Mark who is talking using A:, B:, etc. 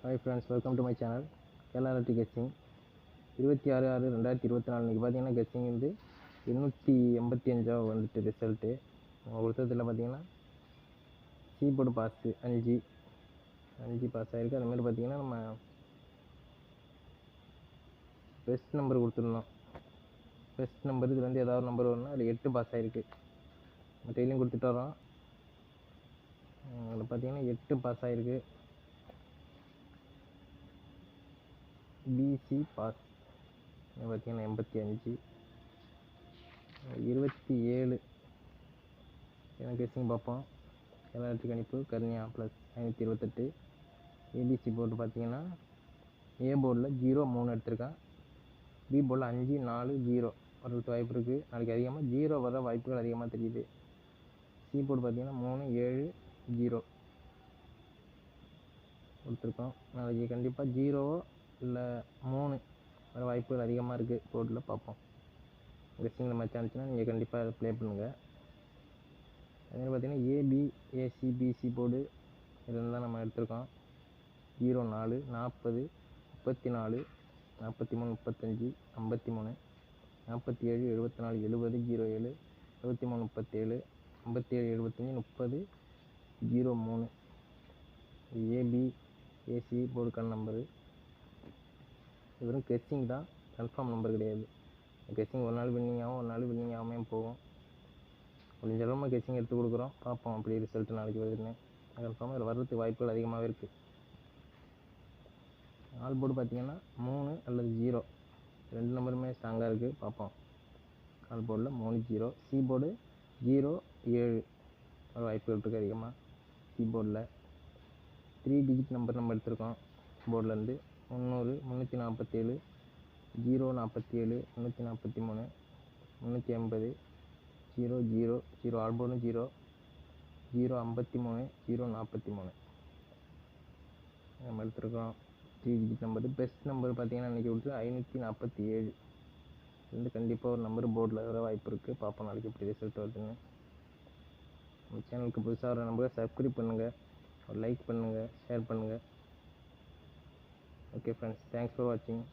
A: Hi friends, welcome to my channel KLRT Guessing. 26/6/2024 இன்னைக்கு பார்த்தீங்கன்னா guessing வந்து 285 வந்துட்டு ரிசல்ட்டு கொடுத்ததில் பார்த்தீங்கன்னா சி போர்டு பாஸ் 5 பாஸ் ஆகிருக்கு. அதுமாதிரி பார்த்தீங்கன்னா நம்ம பெஸ்ட் நம்பர் கொடுத்துருந்தோம். பெஸ்ட் நம்பர் இது வந்து ஏதாவது நம்பர் வரும்னா அதில் 8 பாஸ் ஆகிருக்கு. டெய்லியும் கொடுத்துட்டு வரோம். அதில் பார்த்தீங்கன்னா 8 பாஸ் ஆகிருக்கு. பிசி பாஸ் பார்த்தீங்கன்னா 85 27 எனக்கு கெஸ்ஸிங் பார்ப்போம். KLRT கணிப்பு கர்ணியா ப்ளஸ் 528. ஏபிசி போர்டு பார்த்தீங்கன்னா ஏ போர்டில் 0-3 எடுத்திருக்கேன். பி போர்டில் 5-4-0 வர்றதுக்கு வாய்ப்பு இருக்குது. நாளைக்கு அதிகமாக 0 வர வாய்ப்புகள் அதிகமாக தெரியுது. சி போர்டு பார்த்தீங்கன்னா 3-7-0 கொடுத்துருக்கோம். நாளைக்கு கண்டிப்பாக 0 இல்லை 3 வர வாய்ப்புகள் அதிகமாக இருக்குது. போர்டில் பார்ப்போம். கெஸ்ஸிங்கில் மேட்ச் ஆனிச்சுன்னா நீங்கள் கண்டிப்பாக அதை ப்ளே பண்ணுங்கள். அதுமாதிரி பார்த்தீங்கன்னா ஏபி ஏசி பிசி போர்டு இதில் தான் நம்ம எடுத்திருக்கோம். 0-4 40 34 43 35 53 47 74 70 07 23 37 57 75 30 03 ஏபி ஏசி போர்டுக்கான நம்பரு. இது வெறும் கெஸ்ஸிங் தான், கன்ஃபார்ம் நம்பர் கிடையாது. கெஸ்ஸிங் ஒரு நாள் வின்னிங் ஆகும், ஒரு நாள் வின்னிங் ஆகாமல் போகும். முடிஞ்ச அளவு நம்ம கெஸ்ஸிங் எடுத்து கொடுக்குறோம். பார்ப்போம் அப்படி ரிசல்ட் நாளைக்கு வருதுன்னு. கன்ஃபார்மாக இதில் வர்றதுக்கு வாய்ப்புகள் அதிகமாகவே இருக்குது. ஆல் போர்டு பார்த்தீங்கன்னா 3 அல்லது 0 ரெண்டு நம்பருமே ஸ்ட்ராங்காக இருக்குது. பார்ப்போம். ஆல் போர்டில் 3-0. சி போர்டு 0-7 வர வாய்ப்புகள் இருக்குது அதிகமாக. சி போர்டில் 3 டிஜிட் நம்பர் நம்ம எடுத்திருக்கோம். போர்டிலேருந்து 300 347 047 343 380 000 ஆல் போர்டும் 0 053 043 நம்ம எடுத்துருக்கோம். 3 டிஜிட் நம்பரு. பெஸ்ட் நம்பர் பார்த்தீங்கன்னா இன்றைக்கி கொடுத்து 547 வந்து கண்டிப்பாக ஒரு நம்பர் போர்டில் வர வாய்ப்பு இருக்குது. பார்ப்போம் நாளைக்கு எப்படி ரிசல்ட் வருதுன்னு. நம்ம சேனலுக்கு புதுசாக வர நம்பரை சப்ஸ்கிரைப் பண்ணுங்கள், ஒரு லைக் பண்ணுங்கள், ஷேர் பண்ணுங்கள். ஓகே ஃப்ரெண்ட்ஸ், தேங்க்ஸ் ஃபார் வாட்சிங்.